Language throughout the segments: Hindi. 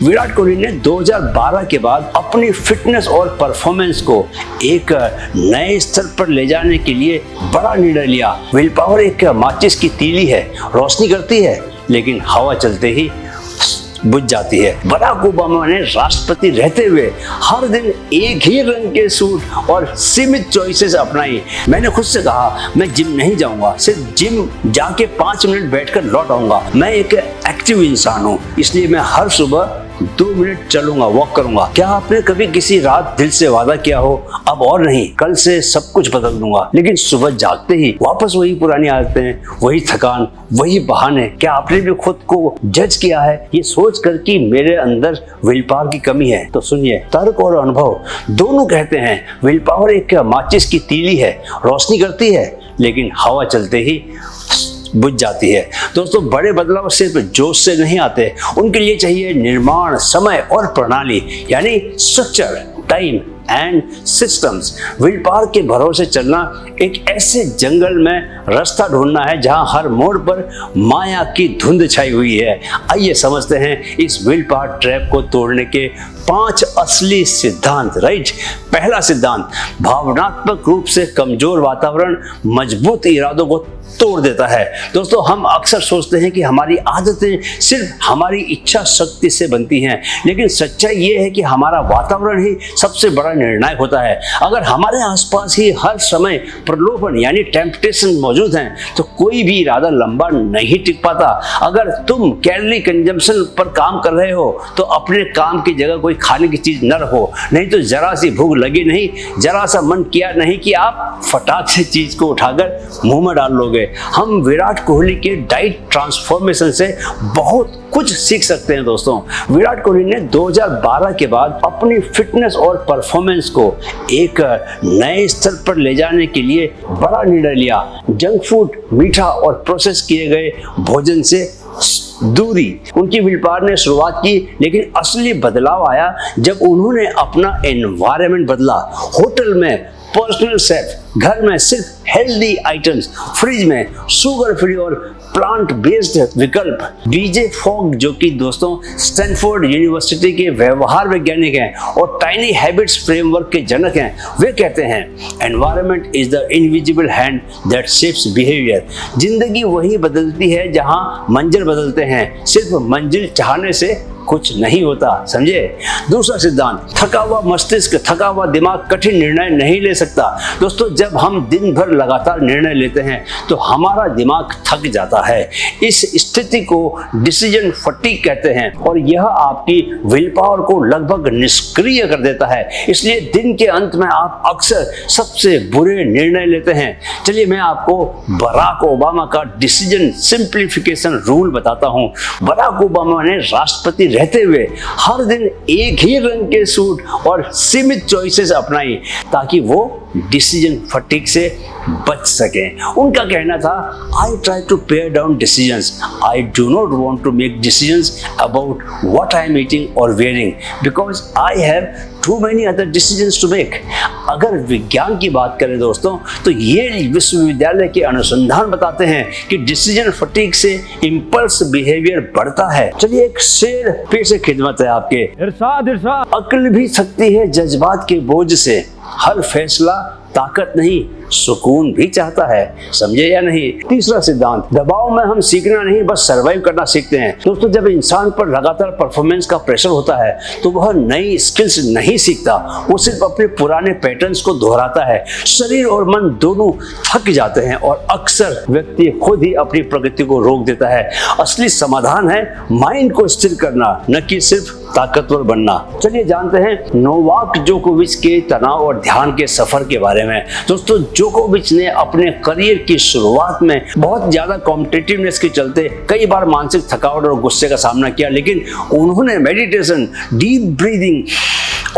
विराट कोहली ने 2012 के बाद अपनी फिटनेस और परफॉर्मेंस को एक नए स्तर पर ले जाने के लिए बड़ा निर्णय लिया। विल पावर एक माचिस की तीली है, रोशनी करती है लेकिन हवा चलते ही बुझ जाती है। बराक ओबामा ने राष्ट्रपति रहते हुए हर दिन एक ही रंग के सूट और सीमित चॉइसेस अपनाई। मैंने खुद से कहा मैं जिम नहीं जाऊंगा, सिर्फ जिम जाके 5 मिनट बैठकर लौट आऊंगा। मैं एक एक्टिव इंसान हूँ, इसलिए मैं हर सुबह 2 मिनट चलूंगा, वॉक करूंगा। क्या आपने कभी किसी रात दिल से वादा किया हो, अब और नहीं, कल से सब कुछ बदल दूंगा, लेकिन सुबह जागते ही वापस वही पुरानी आदतें, वही थकान, वही बहाने? क्या आपने भी खुद को जज किया है ये सोच कर कि मेरे अंदर विल पावर की कमी है? तो सुनिए, तर्क और अनुभव दोनों कहते हैं विल पावर एक माचिस की तीली है, रोशनी करती है लेकिन हवा चलते ही बुझ जाती है। दोस्तों, बड़े बदलाव सिर्फ जोश से नहीं आते, उनके लिए चाहिए निर्माण, समय और प्रणाली, यानी structure, time and systems. Will power के भरोसे चलना एक ऐसे जंगल में रास्ता ढूंढना है जहां हर मोड़ पर माया की धुंध छाई हुई है। आइए समझते हैं इस विल पावर ट्रैप को तोड़ने के 5 असली सिद्धांत। राइट, पहला सिद्धांत, भावनात्मक रूप से कमजोर वातावरण मजबूत इरादों को तोड़ देता है। दोस्तों, हम अक्सर सोचते हैं कि हमारी आदतें सिर्फ हमारी इच्छा शक्ति से बनती हैं, लेकिन सच्चाई ये है कि हमारा वातावरण ही सबसे बड़ा निर्णायक होता है। अगर हमारे आसपास ही हर समय प्रलोभन यानी टेम्पटेशन मौजूद हैं, तो कोई भी इरादा लंबा नहीं टिक पाता। अगर तुम कैलोरी कंजम्पशन पर काम कर रहे हो, तो अपने काम की जगह कोई खाने की चीज न रखो, नहीं तो जरा सी भूख लगी नहीं, जरा सा मन किया नहीं कि आप फटाक से चीज को उठाकर मुंह में डाल लोगे। हम विराट कोहली के डाइट ट्रांसफॉर्मेशन से बहुत कुछ सीख सकते हैं। दोस्तों, विराट कोहली ने 2012 के बाद अपनी फिटनेस और परफॉर्मेंस को एक नए स्तर पर ले जाने के लिए बड़ा निर्णय लिया। जंक फूड, मीठा और प्रोसेस किए गए भोजन से दूरी। उनकी विल पावर ने शुरुआत की, लेकिन असली बदलाव आया जब उन्होंने अपना एनवायरनमेंट बदला। होटल में पर्सनल शेफ, घर में सिर्फ हेल्दी आइटम्स, फ्रिज में शुगर फ्री और प्लांट बेस्ड विकल्प। डीजे फॉग, जो कि दोस्तों स्टैनफोर्ड यूनिवर्सिटी के व्यवहार वैज्ञानिक हैं और टाइनी हैबिट्स फ्रेमवर्क के जनक हैं, वे कहते हैं environment is the invisible hand that shapes behaviour. जिंदगी वही बदलती है जहां मंजिल बदलते हैं, सिर्फ मंजिल चाहने से कुछ नहीं होता, समझे। दूसरा सिद्धांत, थका हुआ मस्तिष्क, थका हुआ दिमाग कठिन निर्णय नहीं ले सकता। दोस्तों, जब हम दिन भर लगातार निर्णय लेते हैं तो हमारा दिमाग थक जाता है। इस स्थिति को डिसीजन फटीग कहते हैं और यह आपकी विल पावर को लगभग निष्क्रिय कर देता है। इसलिए दिन के अंत में आप अक्सर सबसे बुरे निर्णय लेते हैं। चलिए मैं आपको बराक ओबामा का डिसीजन सिंप्लीफिकेशन रूल बताता हूं। बराक ओबामा ने राष्ट्रपति रहते हुए हर दिन एक ही रंग के सूट और सीमित चॉइसेस अपनाई ताकि वो डिसीजन फटीग से बच सकें। उनका कहना था, I try to pare down decisions, I do not want to make decisions about what I am eating और wearing because I have too many other decisions to make. अगर विज्ञान की बात करें दोस्तों, तो ये विश्वविद्यालय के अनुसंधान बताते हैं कि डिसीजन फटीग से इंपल्स बिहेवियर बढ़ता है। चलिए एक शेर फिर से खिदमत है आपके। इरशाद इरशाद, अक्ल भी थकती है जज्बात के बोझ से, हर फैसला ताकत नहीं सुकून भी चाहता है, समझे या नहीं। तीसरा सिद्धांत, दबाव में हम सीखना नहीं बस सरवाइव करना सीखते हैं। दोस्तों, जब इंसान पर लगातार परफॉर्मेंस का प्रेशर होता है तो वह नई स्किल्स नहीं सीखता, वो सिर्फ अपने पुराने पैटर्न्स को दोहराता है। शरीर और मन दोनों थक जाते हैं और अक्सर व्यक्ति खुद ही अपनी प्रगति को रोक देता है। असली समाधान है माइंड को स्थिर करना, न कि सिर्फ ताकतवर बनना। चलिए जानते हैं नोवाक जोकोविच के तनाव और ध्यान के सफर के बारे में। दोस्तों, जोकोविच ने अपने करियर की शुरुआत में बहुत ज्यादा कॉम्पिटिटिवनेस के चलते कई बार मानसिक थकावट और गुस्से का सामना किया, लेकिन उन्होंने मेडिटेशन, डीप ब्रीदिंग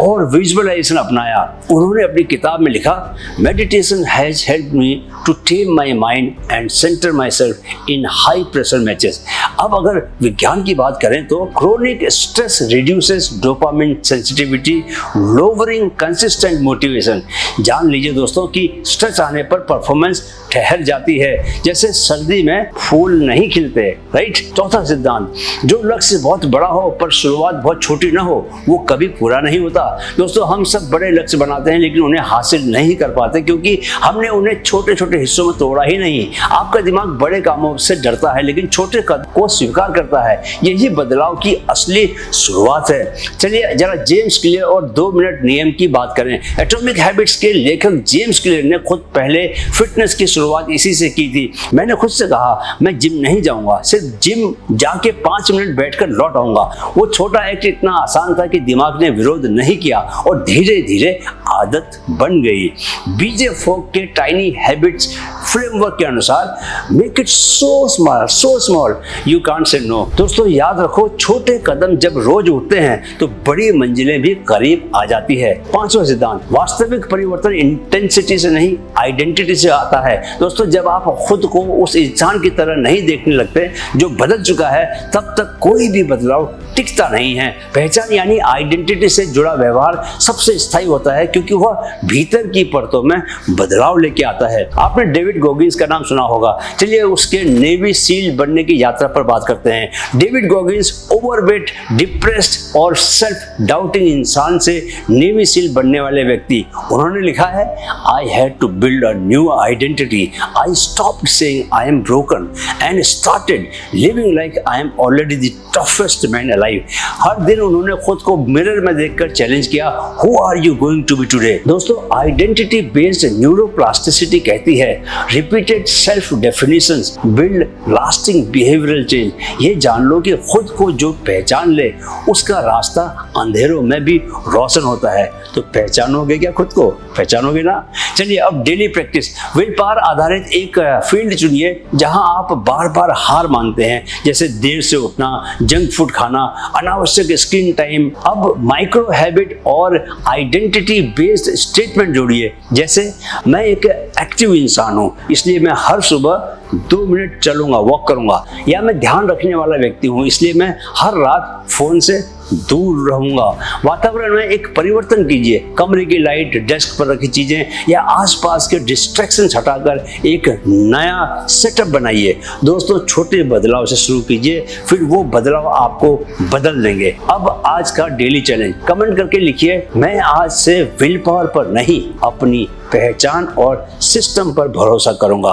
और विजुअलाइजेशन अपनाया। उन्होंने अपनी किताब में लिखा, meditation has helped me to tame my mind and centre myself in high pressure matches. अब अगर विज्ञान की बात करें तो chronic stress reduces dopamine sensitivity, lowering consistent motivation. जान लीजिए दोस्तों कि स्ट्रेस आने पर परफॉर्मेंस ठहर जाती है, जैसे सर्दी में फूल नहीं खिलते, राइट। चौथा सिद्धांत, जो लक्ष्य बहुत बड़ा हो पर शुरुआत बहुत छोटी ना हो वो कभी पूरा नहीं होता। दोस्तों हम सब बड़े लक्ष्य बनाते हैं लेकिन उन्हें हासिल नहीं कर पाते क्योंकि हमने उन्हें छोटे छोटे हिस्सों में तोड़ा ही नहीं। आपका दिमाग बड़े कामों से डरता है लेकिन छोटे कदम को स्वीकार करता है। यही बदलाव की असली शुरुआत है। चलिए जरा जेम्स क्लियर और 2 मिनट नियम की बात करें। एटॉमिक हैबिट्स के लेखक जेम्स क्लियर ने खुद पहले फिटनेस की शुरुआत इसी से की थी। मैंने खुद से कहा मैं जिम नहीं जाऊंगा, सिर्फ जिम जाके 5 मिनट बैठकर लौट आऊंगा। वो छोटा एक्ट इतना आसान था कि दिमाग ने विरोध नहीं किया और धीरे धीरे आदत बन गई। बीजे फोक के टाइनी हैबिट्स फ्रेमवर्क के अनुसार make it so small you can't say no. दोस्तों याद रखो, छोटे कदम जब रोज उठते हैं तो बड़ी मंजिलें भी करीब आ जाती है। 5वां सिद्धांत, वास्तविक परिवर्तन इंटेंसिटी से नहीं आइडेंटिटी से आता है। दोस्तों जब आप खुद को उस इंसान की तरह नहीं देखने लगते जो बदल चुका है तब तक कोई भी बदलाव टिकता नहीं है। पहचान यानी आइडेंटिटी से जुड़ा व्यवहार सबसे स्थायी होता है क्योंकि वह भीतर की परतों में बदलाव लेके आता है। आपने डेविड गॉगिंस का नाम सुना होगा। चलिए उसके नेवी सील बनने की यात्रा पर बात करते हैं। डेविड गॉगिंस ओवरवेट, डिप्रेस्ड और सेल्फ डाउटिंग इंसान से नेवी सील बनने वाले व्यक्ति। उन्होंने लिखा है, I had to build a new identity. I stopped saying I am broken and started living like I am already the toughest man alive। हर दिन उन्होंने खुद को मिरर में देखकर चैलेंज किया, Who are you going to be today? दोस्तों आइडेंटिटी बेस्ड न्यूरोप्लास्टिसिटी कहती है, repeated self definitions build lasting behavioural change. ये जान लो कि खुद को जो पहचान ले उसका रास्ता अंधेरों में भी रोशन होता है। तो पहचानोगे क्या खुद को? पहचानोगे ना। चलिए अब डेली प्रैक्टिस। विल पावर आधारित एक फील्ड चुनिए जहां आप बार बार हार मानते हैं, जैसे देर से उठना, जंक फूड खाना, अनावश्यक स्क्रीन टाइम। अब माइक्रो हैबिट और आइडेंटिटी बेस्ड स्टेटमेंट जोड़िए, जैसे मैं एक एक्टिव इंसान हूं इसलिए मैं हर सुबह 2 मिनट चलूंगा, वॉक करूंगा, या मैं ध्यान रखने वाला व्यक्ति हूं इसलिए मैं हर रात फोन से दूर रहूंगा। वातावरण में एक परिवर्तन कीजिए, कमरे की लाइट, डेस्क पर रखी चीजें या आसपास के डिस्ट्रैक्शंस हटाकर एक नया सेटअप बनाइए। दोस्तों छोटे बदलाव से शुरू कीजिए, फिर वो बदलाव आपको बदल देंगे। अब आज का डेली चैलेंज कमेंट करके लिखिए, मैं आज से विल पावर पर नहीं अपनी पहचान और सिस्टम पर भरोसा करूंगा।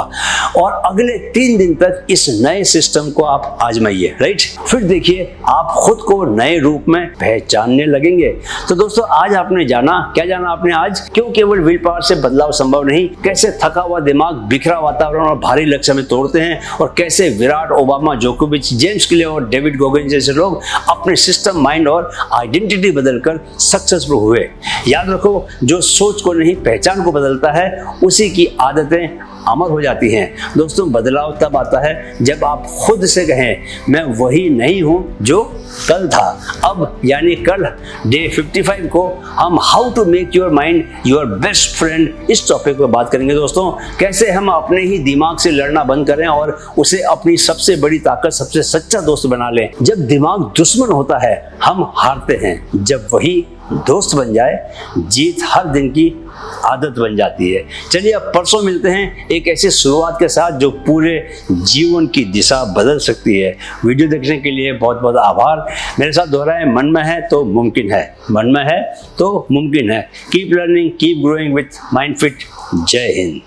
और अगले 3 दिन तक इस नए सिस्टम को आप आजमाइए, राइट। फिर देखिए आप खुद को नए रूप में पहचानने लगेंगे। तो दोस्तों आज आपने जाना, क्या जाना आपने आज? क्यों केवल विल पावर से बदलाव संभव नहीं, कैसे थका हुआ दिमाग बिखरा वातावरण और भारी लक्ष्य में तोड़ते हैं, और कैसे विराट, ओबामा, जोकोविच, जेम्स क्लियर और डेविड गॉगिंस जैसे लोग अपने सिस्टम, माइंड और आइडेंटिटी बदलकर सक्सेसफुल हुए। याद रखो, जो सोच को नहीं पहचान को बदलता है उसी की आदतें अमर हो जाती हैं। दोस्तों बदलाव तब आता है जब आप खुद से कहें, मैं वही नहीं हूं जो कल था। अब यानी कल डे 55 को हम how to make your mind your best friend इस टॉपिक पर बात करेंगे। दोस्तों कैसे हम अपने ही दिमाग से लड़ना बंद करें और उसे अपनी सबसे बड़ी ताकत, सबसे सच्चा दोस्त बना लें। जब दिमाग दुश्मन होता है हम हारते हैं, जब वही दोस्त बन जाए जीत हर दिन की आदत बन जाती है। चलिए अब परसों मिलते हैं एक ऐसी शुरुआत के साथ जो पूरे जीवन की दिशा बदल सकती है। वीडियो देखने के लिए बहुत बहुत आभार। मेरे साथ दोहराएं, मन में है तो मुमकिन है, मन में है तो मुमकिन है। Keep learning, keep growing with mind fit. जय हिंद।